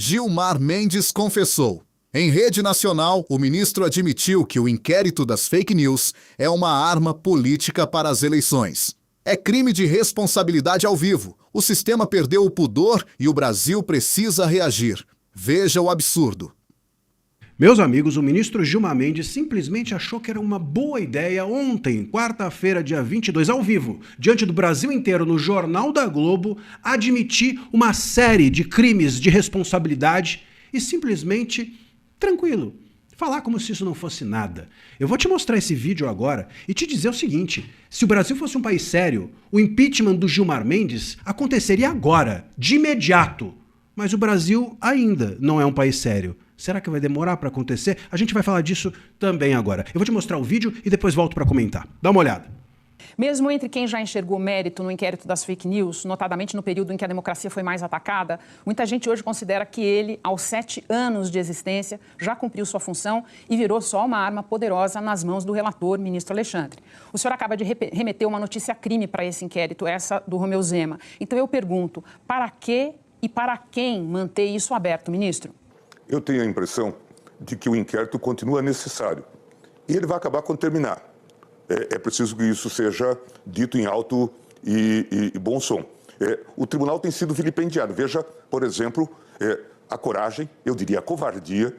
Gilmar Mendes confessou. Em rede nacional, o ministro admitiu que o inquérito das fake news é uma arma política para as eleições. É crime de responsabilidade ao vivo. O sistema perdeu o pudor e o Brasil precisa reagir. Veja o absurdo. Meus amigos, o ministro Gilmar Mendes simplesmente achou que era uma boa ideia ontem, quarta-feira, dia 22, ao vivo, diante do Brasil inteiro, no Jornal da Globo, admitir uma série de crimes de responsabilidade e simplesmente, tranquilo, falar como se isso não fosse nada. Eu vou te mostrar esse vídeo agora e te dizer o seguinte: se o Brasil fosse um país sério, o impeachment do Gilmar Mendes aconteceria agora, de imediato. Mas o Brasil ainda não é um país sério. Será que vai demorar para acontecer? A gente vai falar disso também agora. Eu vou te mostrar o vídeo e depois volto para comentar. Dá uma olhada. Mesmo entre quem já enxergou mérito no inquérito das fake news, notadamente no período em que a democracia foi mais atacada, muita gente hoje considera que ele, aos 7 anos de existência, já cumpriu sua função e virou só uma arma poderosa nas mãos do relator, ministro Alexandre. O senhor acaba de remeter uma notícia crime para esse inquérito, essa do Romeu Zema. Então eu pergunto, para que e para quem manter isso aberto, ministro? Eu tenho a impressão de que o inquérito continua necessário. E ele vai acabar quando terminar. É preciso que isso seja dito em alto e bom som. O tribunal tem sido vilipendiado. Veja, por exemplo, a coragem, eu diria a covardia,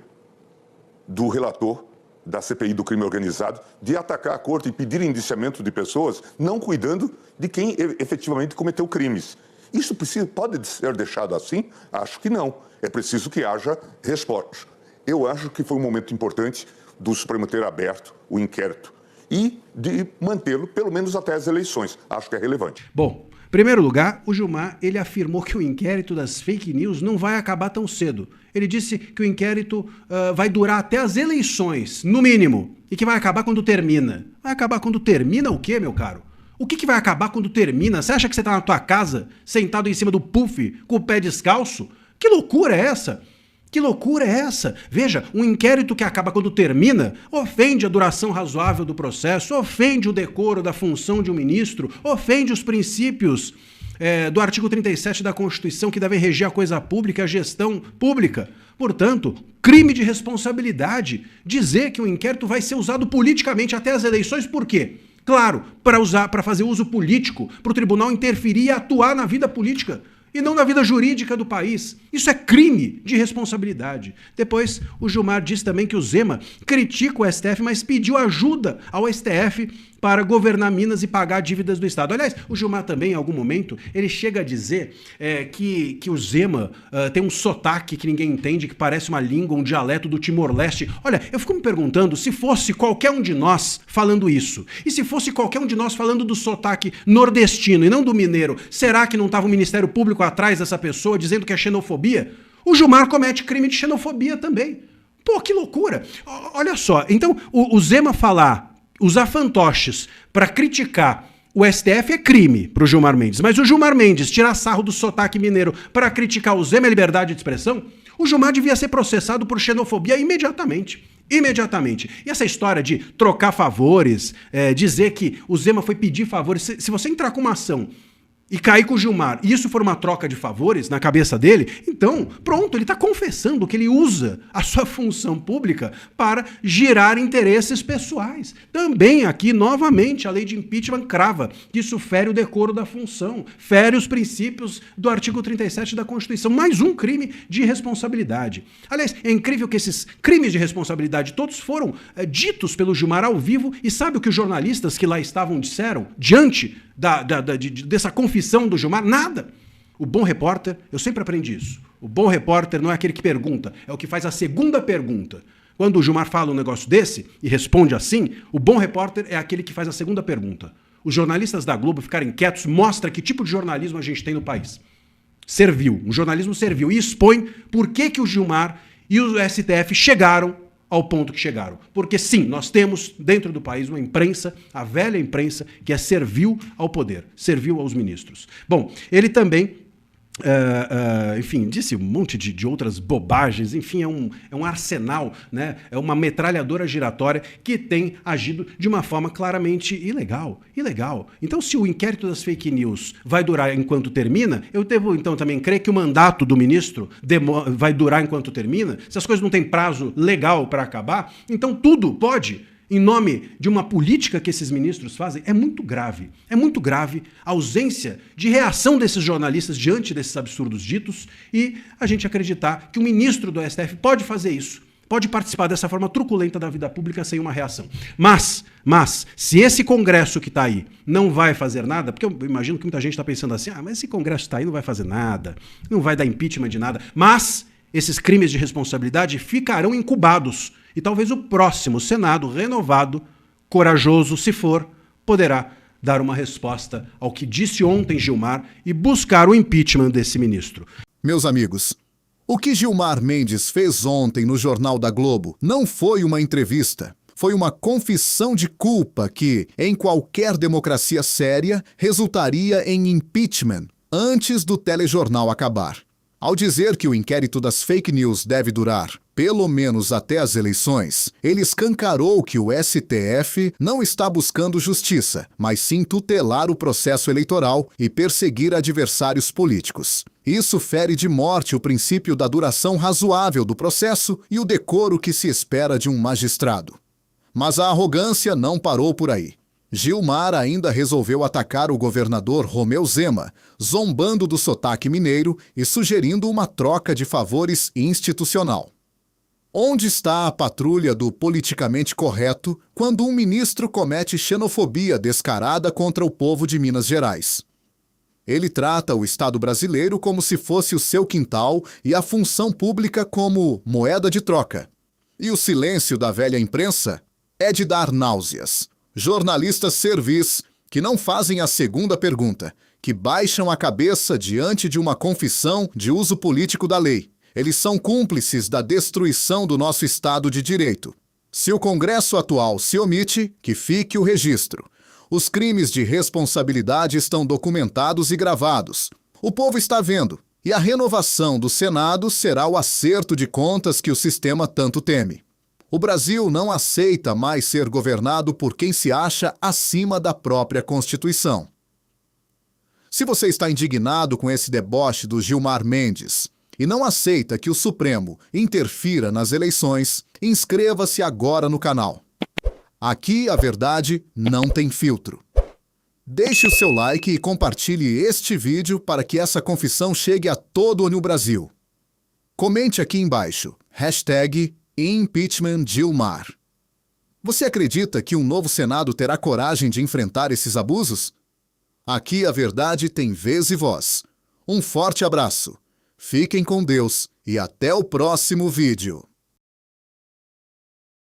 do relator da CPI do crime organizado de atacar a corte e pedir indiciamento de pessoas não cuidando de quem efetivamente cometeu crimes. Isso pode ser deixado assim? Acho que não. É preciso que haja respostas. Eu acho que foi um momento importante do Supremo ter aberto o inquérito e de mantê-lo pelo menos até as eleições. Acho que é relevante. Bom, em primeiro lugar, o Gilmar ele afirmou que o inquérito das fake news não vai acabar tão cedo. Ele disse que o inquérito vai durar até as eleições, no mínimo, e que vai acabar quando termina. Vai acabar quando termina o quê, meu caro? O que vai acabar quando termina? Você acha que você está na tua casa, sentado em cima do puff, com o pé descalço? Que loucura é essa? Que loucura é essa? Veja, um inquérito que acaba quando termina ofende a duração razoável do processo, ofende o decoro da função de um ministro, ofende os princípios do artigo 37 da Constituição que devem reger a coisa pública, a gestão pública. Portanto, crime de responsabilidade dizer que o inquérito vai ser usado politicamente até as eleições, por quê? Claro, para fazer uso político, para o tribunal interferir e atuar na vida política e não na vida jurídica do país. Isso é crime de responsabilidade. Depois, o Gilmar disse também que o Zema critica o STF, mas pediu ajuda ao STF para governar Minas e pagar dívidas do Estado. Aliás, o Gilmar também, em algum momento, ele chega a dizer que o Zema tem um sotaque que ninguém entende, que parece uma língua, um dialeto do Timor-Leste. Olha, eu fico me perguntando se fosse qualquer um de nós falando isso, e se fosse qualquer um de nós falando do sotaque nordestino e não do mineiro, será que não estava o Ministério Público atrás dessa pessoa dizendo que é xenofobia? O Gilmar comete crime de xenofobia também. Pô, que loucura! Olha só, então o Zema usar fantoches para criticar o STF é crime para o Gilmar Mendes, mas o Gilmar Mendes tirar sarro do sotaque mineiro para criticar o Zema é liberdade de expressão? O Gilmar devia ser processado por xenofobia imediatamente. Imediatamente. E essa história de trocar favores, dizer que o Zema foi pedir favores, se você entrar com uma ação e cair com o Gilmar, e isso for uma troca de favores na cabeça dele, então, pronto, ele está confessando que ele usa a sua função pública para girar interesses pessoais. Também aqui, novamente, a lei de impeachment crava que isso fere o decoro da função, fere os princípios do artigo 37 da Constituição. Mais um crime de responsabilidade. Aliás, é incrível que esses crimes de responsabilidade todos foram ditos pelo Gilmar ao vivo, e sabe o que os jornalistas que lá estavam disseram diante dessa confissão do Gilmar? Nada. O bom repórter, eu sempre aprendi isso, o bom repórter não é aquele que pergunta, é o que faz a segunda pergunta. Quando o Gilmar fala um negócio desse e responde assim, o bom repórter é aquele que faz a segunda pergunta. Os jornalistas da Globo ficarem quietos mostra que tipo de jornalismo a gente tem no país. Servil, um jornalismo servil, e expõe por que o Gilmar e o STF chegaram ao ponto que chegaram. Porque sim, nós temos dentro do país uma imprensa, a velha imprensa, que é servil ao poder, servil aos ministros. Bom, ele também enfim, disse um monte de outras bobagens, enfim, é um arsenal, né? É uma metralhadora giratória que tem agido de uma forma claramente ilegal. Então, se o inquérito das fake news vai durar enquanto termina, eu devo então também crer que o mandato do ministro vai durar enquanto termina. Se as coisas não têm prazo legal para acabar, então tudo pode, em nome de uma política que esses ministros fazem. É muito grave a ausência de reação desses jornalistas diante desses absurdos ditos e a gente acreditar que o ministro do STF pode fazer isso, pode participar dessa forma truculenta da vida pública sem uma reação. Mas se esse Congresso que está aí não vai fazer nada, porque eu imagino que muita gente está pensando assim, mas esse Congresso está aí, não vai fazer nada, não vai dar impeachment de nada, mas esses crimes de responsabilidade ficarão incubados. E talvez o próximo Senado, renovado, corajoso se for, poderá dar uma resposta ao que disse ontem Gilmar e buscar o impeachment desse ministro. Meus amigos, o que Gilmar Mendes fez ontem no Jornal da Globo não foi uma entrevista. Foi uma confissão de culpa que, em qualquer democracia séria, resultaria em impeachment antes do telejornal acabar. Ao dizer que o inquérito das fake news deve durar pelo menos até as eleições, ele escancarou que o STF não está buscando justiça, mas sim tutelar o processo eleitoral e perseguir adversários políticos. Isso fere de morte o princípio da duração razoável do processo e o decoro que se espera de um magistrado. Mas a arrogância não parou por aí. Gilmar ainda resolveu atacar o governador Romeu Zema, zombando do sotaque mineiro e sugerindo uma troca de favores institucional. Onde está a patrulha do politicamente correto quando um ministro comete xenofobia descarada contra o povo de Minas Gerais? Ele trata o Estado brasileiro como se fosse o seu quintal e a função pública como moeda de troca. E o silêncio da velha imprensa é de dar náuseas. Jornalistas servis que não fazem a segunda pergunta, que baixam a cabeça diante de uma confissão de uso político da lei. Eles são cúmplices da destruição do nosso Estado de Direito. Se o Congresso atual se omite, que fique o registro. Os crimes de responsabilidade estão documentados e gravados. O povo está vendo. E a renovação do Senado será o acerto de contas que o sistema tanto teme. O Brasil não aceita mais ser governado por quem se acha acima da própria Constituição. Se você está indignado com esse deboche do Gilmar Mendes e não aceita que o Supremo interfira nas eleições, inscreva-se agora no canal. Aqui a verdade não tem filtro. Deixe o seu like e compartilhe este vídeo para que essa confissão chegue a todo o Brasil. Comente aqui embaixo, #Impeachment Gilmar. Você acredita que um novo Senado terá coragem de enfrentar esses abusos? Aqui a verdade tem vez e voz. Um forte abraço, fiquem com Deus e até o próximo vídeo.